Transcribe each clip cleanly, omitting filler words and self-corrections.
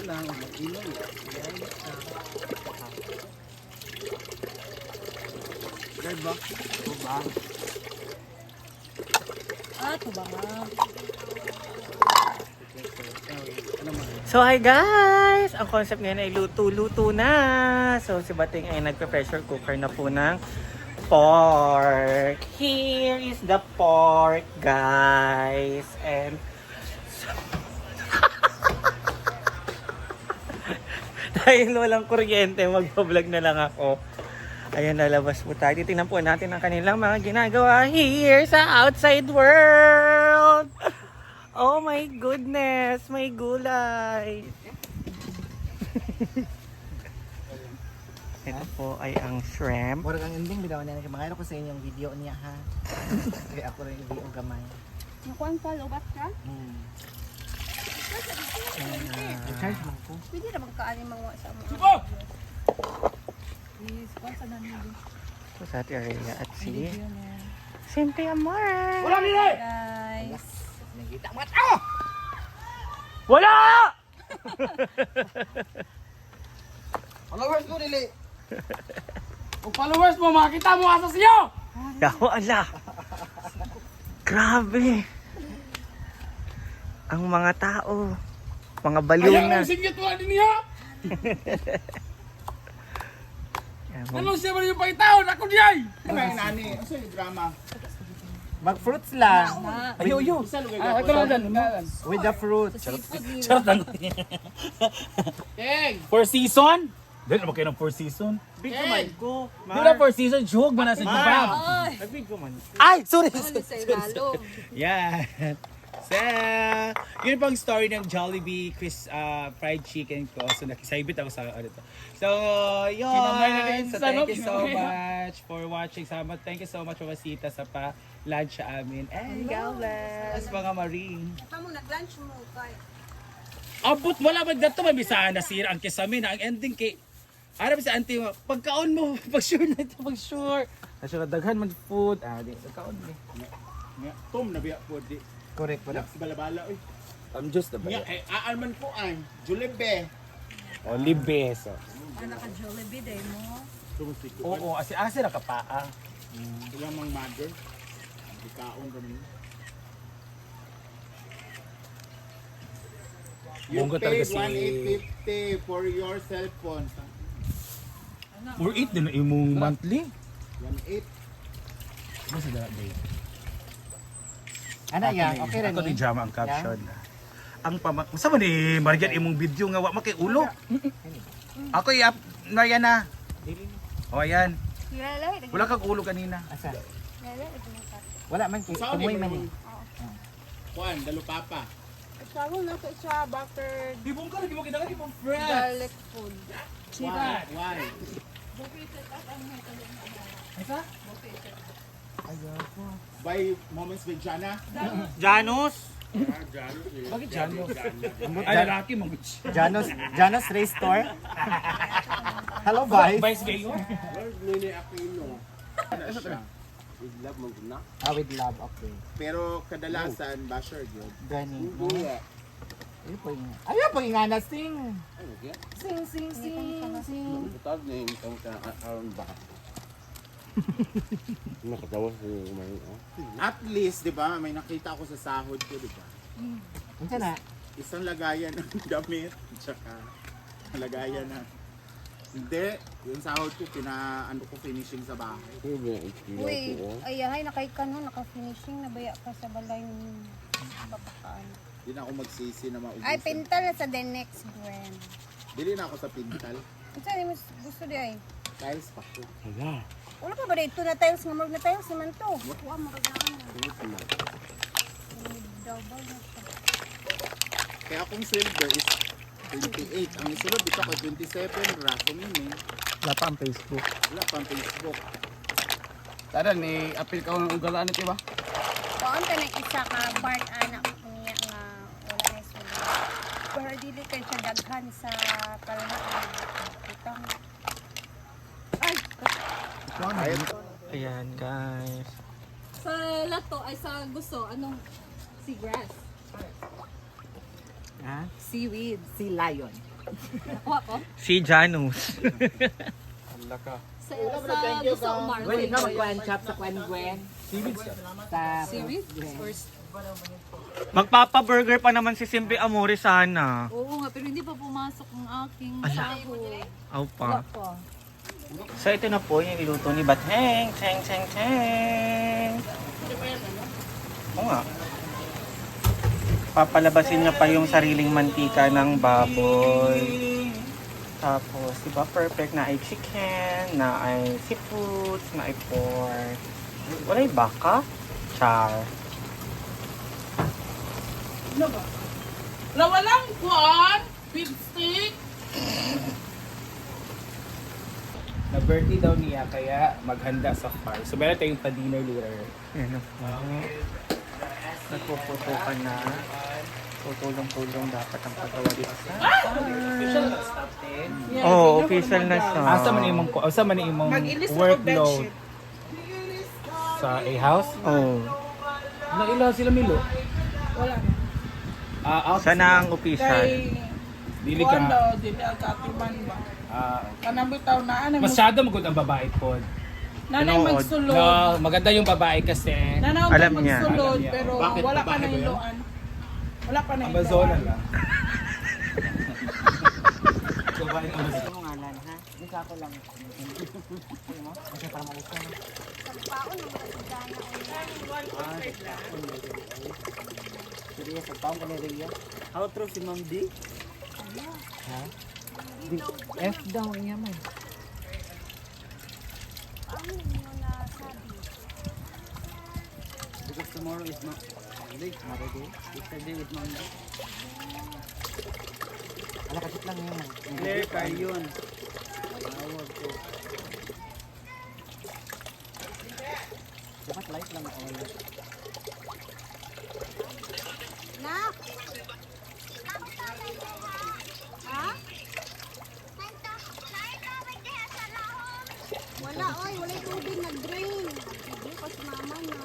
lang, mag-ilong. Diba? Diba? Ito ba nga? So hi guys! Ang concept ngayon ay luto-luto na. So si Bating ay nagpe-pressure cooker na po ng pork. Here is the pork guys. And dahil walang kuryente, magpa-vlog na lang ako. Ayan, nalabas po tayo. Titingnan po natin ang kanilang mga ginagawa here sa outside world. Oh my goodness, may gulay. Ito po ay ang shrimp. Murag ang ending, bitawan niya. Makaya ko sa inyo yung video niya ha. Kaya ako rin yung gamay. Nakuha pa, lobat ka? Charge mo ko. Pwede na magkaani mga sa mga. Suko! Please, kuha sa namin. So sa ating area at si Simple Amor. Wala nila! Guys. Nagkita mo at Wala! Followers ko nili! Kung followers mo, makita mo asas niyo! Yaho, ala. Grabe. Ang mga tao. Mga baliw Ayaw na. ang singgit mo din niya! Yan, Ano siya ba yung pangitaon? Ako diyay! Ano yung nani? Ano yung drama? Mag-fruits lang. Ayo. Ito lang dyan. With the fruits. Charot lang. King! Four season? Dili naman kayo ng four season. Big man ko. Di na four season, jug ba na sa jubab? Ay! Big man. Ay, sorry. Ano sa ilalo? Yan. So, yun pang story ng Jollibee fried chicken ko. So, nakisaibit ako sa ano to. So, yun. So, thank you so much for watching. Thank you so much for Wasita sa pa-lunch sa amin. And God bless, mga Marine. Kamu nag-lunch mo kay. Abot, wala ba dito? May bisa nasira ang kisamin. Ang ending kay... Arap sa auntie mo, pagkaon mo, pag-sure na ito, pag-sure. Kasi daghan man food. Di, pagkaon mo. Tom na biya po di. Correct po na. Bala-bala oy. I'm just the Nga, aan man po ay. Julibe. Olive, so. Ano ka Jollibee day mo? Oo, asi nakapaa. Sila mang mother. Ikaon kami. You Monggo talaga paid si... 1,850 for your cellphone. For it din imong monthly. 1,800. Ano sa that day? Ano yan? Okay rin Ako eh. ni Jama ang caption. Ang pama... Masa man ni Marian imong video nga wa makay ulo. Ako i-up na yan na. O ayan. Lalay. Wala kang ulo kanina. Asa? Lalay. Wala man kay tumoy man eh. Juan, dalupapa. Sabi na ito siya butter Di bong ka lagi mo kinagali mong friends. garlic food. Why? Asa? By Moments with Jana. Janos. Bakit Janos? Ay, lalaki mong bitch. Janos Race Store. Hello, Vice. Vice Mayor. Nini Aquino. With love, okay. Pero kadalasan, basher yun. Gani. Buya. Ayaw po yung anas sing. Ano kaya? Sing. Butag na yung itong aron ba? Nakatawa sa may... At least, di ba, may nakita ako sa sahod ko, di ba? Ano na? Isang lagayan ng damit, tsaka lagayan na... Hindi, yung sahod ko, ano ko finishing sa bahay. Uy, ayahay na kay kano naka-finishing na baya ka sa balay ng babakaan. Hindi na ako magsisi na maubusan. Ay, pintal na sa the next brand. Dili na ako sa pintal. Ang saan mo gusto di ay? Tiles pa ko. Wala pa ba dito na tiles? Nga na tiles naman to. Wala mo kaglaan na. Double na siya. Kaya akong silver is 28. Ang isunod dito ko 27. Raso yun eh. Wala pa ang Facebook. Wala pang Facebook. Tara, ni apil ka ng ugalaan ito ba? Kaon ka na isa ka part anak niya nga wala na sila. Pero dili kayo siya daghan sa kalahat. Itang Ayan guys. Sa lato ay sa gusto, anong seagrass? Ha? Seaweed. Si Lion. Nakuha ko. Si Janus. Sa gusto Umar. Mag-shop sa Kwan Gwen. Sa Seaweed? Or Magpapa-burger pa naman si Simple Amore sana. Oo nga, pero hindi pa pumasok ang aking sahod. Aw Wala pa. pa. So ito na po yung niluto ni Batheng. Cheng, cheng, cheng. Oo nga. Papalabasin niya pa yung sariling mantika ng baboy. Tapos, diba, perfect na ay chicken, na ay seafoods, na ay pork. Wala yung baka? Char. Na walang kuan, beef stick. Na birthday daw niya, kaya maghanda sa car. So meron tayong pa-dinner later. Yan na po. Nagpuputukan na. Tutulong-tulong dapat ang paggawa dito sa... Oo, official na siya. Asa man imong workload sa A-house? Oo. Nailaw sila Milo? Wala na. Out Siya na ang official. Dili ka. Dili ang katiman ba? Ah, Kanang bitaw na ano. masyado magod ang babae po. Nanay Tinood. magsulod. No, maganda yung babae kasi. Nanay Alam niya. magsulod, Alam niya. pero Bakit wala pa babae na ba yun? iloan. Wala pa na Amazona iloan. lang. Babae ng Amazona. Ano ngalan ha? Isa ko lang. Ano mo? Kasi para mausap. Pagpaon ng kasigana Sige, sa taong ka na rin yan. How true si Ma'am D? Ha? F daw niya man. Ano mo na sabi? Because tomorrow is not Monday, tomorrow day. Yesterday with Monday. Ala, kasit lang yan. Clear car yun. Tawag ko. Dapat light lang ako. Nak! Ha? Wala, oy. Wala tubig nag-drain. Hindi ko si mama na.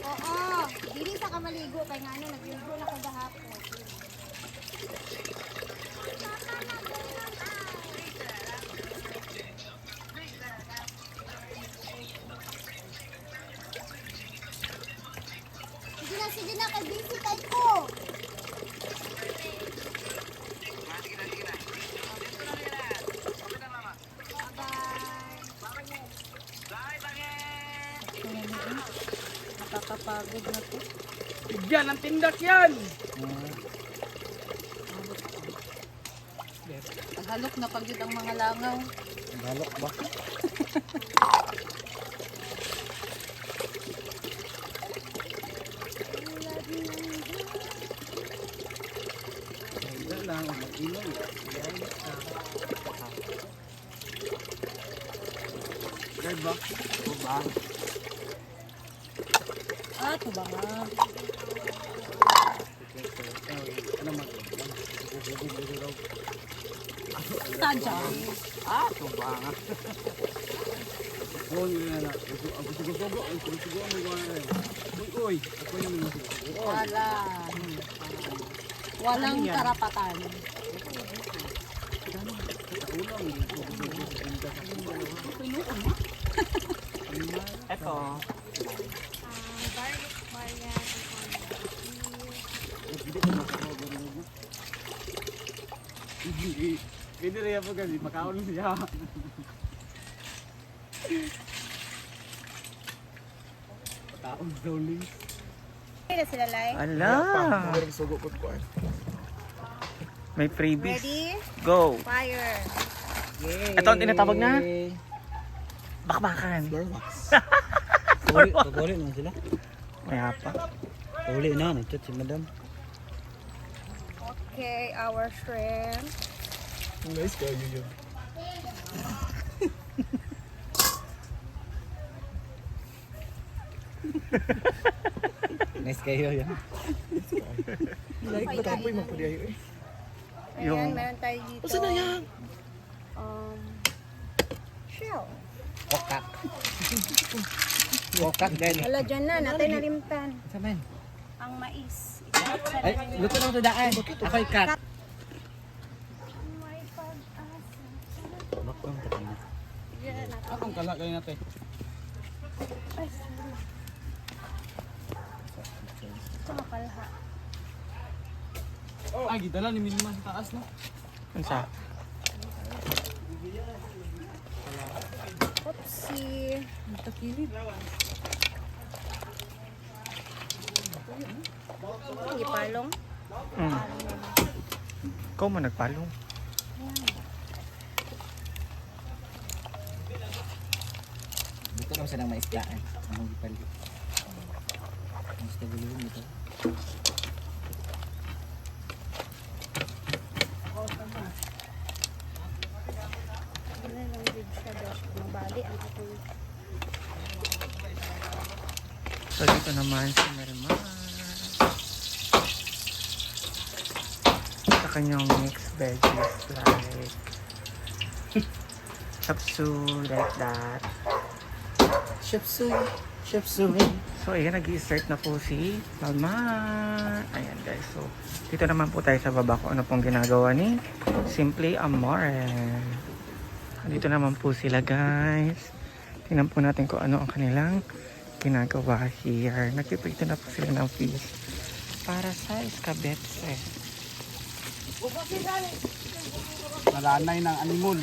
Oo. Dili sa kamaligo. Kaya nga ano, nagligo na ko gahapon. Sige na, kag-busy tayo ko. Nakakapagod na to. Bigyan ang tindak yan! Halok na pagyud ang mga langaw. Balok ba? Wala lang, mag-inom. Guard ba? O ba? Ah, ito ba nga? Ano mag Tadya. Ah, ito ba nga? Oo, yun na. Ang gusto-gusto, ang gusto-gusto, ang gusto-gusto. Uy, ako yung gusto-gusto. Wala. Walang karapatan. Ito. Garlic, Marian, Pwede rin po kasi, makaon siya. Pataon zoning. Okay na sila, Lai. Ala. May freebies. Ready? Go. Fire. Ito ang tinatawag na bakbakan. Paguli na sila. May hapa. Paguli na, nag-chat si madam. Okay, our shrimp. Nice kayo yun. Nice kayo yan. Like, Kapoy mo po diyo eh. Ayan, meron tayo dito. Saan na yan? Shell. Kokak. Kokak din. Wala dyan na, natin nalimtan. Sabihin. ang mais. Ikot sa Ay, lalim. luto na ito daan. Ako ikat. May pag-asa. Bakong ka na. Yan, Akong kala kayo natin. ay, sorry. Ito makalha. Ay, gitala ni Minima sa taas, no? Unsa? Oopsie. Magtakilid. Ipalong. Mm. Ikaw mo nagpalong. Dito lang siya ng maistaan. Ang gipalit. Ang gusto gulong ito. Ganun lang din siya daw. Mabali ang apoy. So dito naman si Marimar. Sa kanyang mixed veggies like chapsu like that. Shapsuy. Shapsuy. So ayan, nag-i-start na po si Marimar. Ayan guys, so dito naman po tayo sa baba kung ano pong ginagawa ni Simply Amore. Dito naman po sila guys. Tingnan po natin kung ano ang kanilang ginagawa here. Nagpiprito na po sila ng fish para sa escabetse. Naranay ng animal.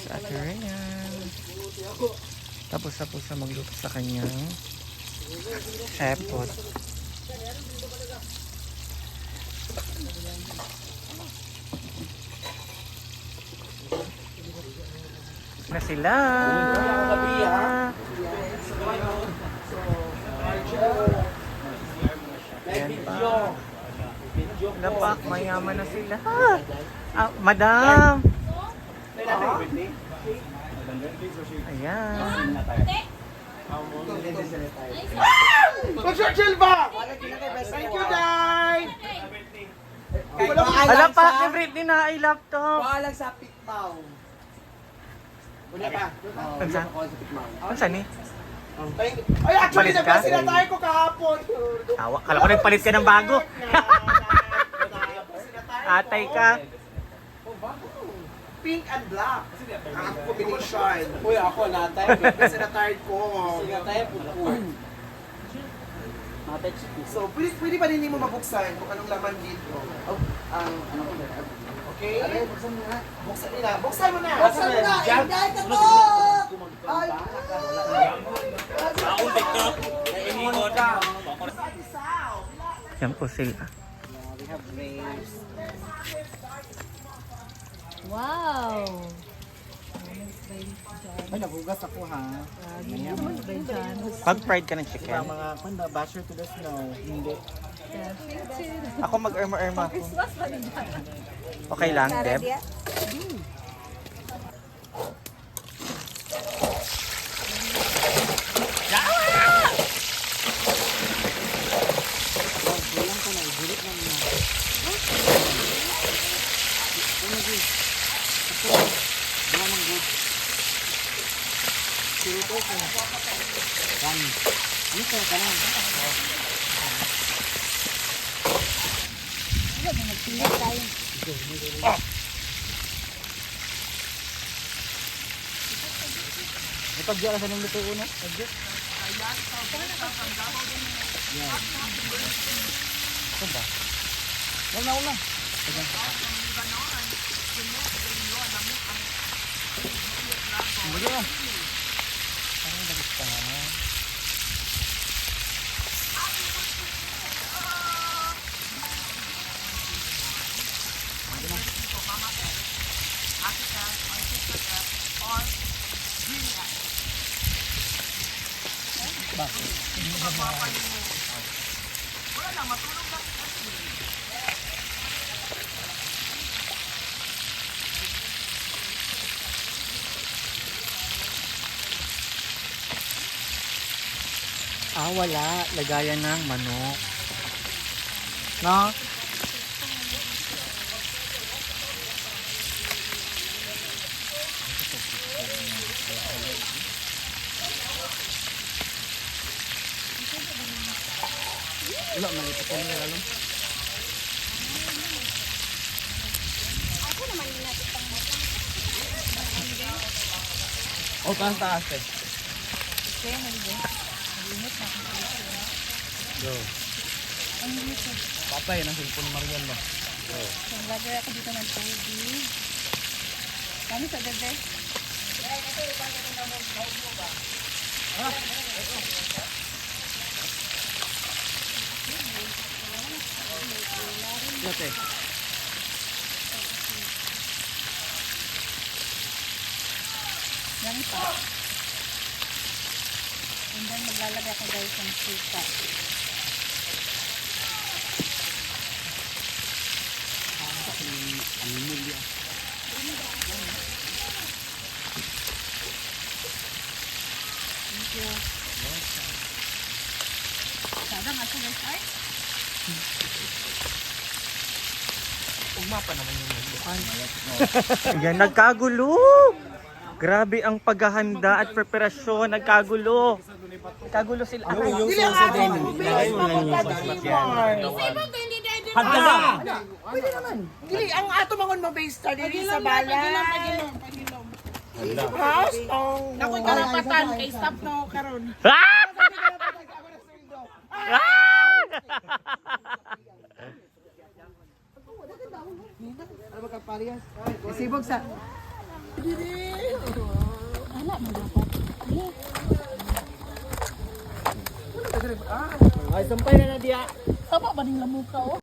Sa Ate Ryan. Tapos na po siya magluto sa kanyang shepot. Na sila. Ayan pa. Napak, mayaman na sila. Ah, madam. Ayan. Mag-chill ba? Thank you, Day! Alam pa, favorite din na ay laptop. Paalag sa pitmaw. Wala pa. Ansa? Ansa ni? Ay, actually, Palit ka? nagpasila tayo ko kahapon. Tawa, kala ko nagpalit ka ng bago. Atay ka. Pink and black. Ang combination. Uy, ako natay. Kasi na-tired ko. Natay po. So, pwede pa din mo mabuksan kung anong laman dito. Okay? Buksan mo na. Buksan mo na! Buksan mo na! Enjoy ka to! Ay! Yan po sila. Wow! Ay, nabugas ako ha. Pag fried ka ng chicken, Mga kanda, basher to the snow. Hindi. ako mag-erma-erma ako. Okay lang, Deb? Ipagdiya ka sa nung luto una. Ah, wala. Lagayan ng manok. No? Wala, nalito ko nila lang. Ako naman yung natin pang O, taas eh. kaya nalito. Malinit na akong Go. Ang limit ko. Patay ng cellphone ni Marian ba? Naglagay ako dito ng tubig. Kami sa bebe. Lote. Yan pa. And then maglalagay ako guys ng suka. Thank you. Sada nga guys ay. Ugma pa naman yung bukan. Ayan, nagkagulo. Grabe ang paghahanda at preparasyon. Nagkagulo. Nagkagulo sila. Dili ang ato. Pwede naman. Dili, ang ato mangon mo base study rin sa bala. House, tong... Nakoy karapatan, kay stop na ako karon. Ah! Ano ba ka parehas? Sibog sa... Ay, sampay na na diya. Tama ba ning lamuka, oh?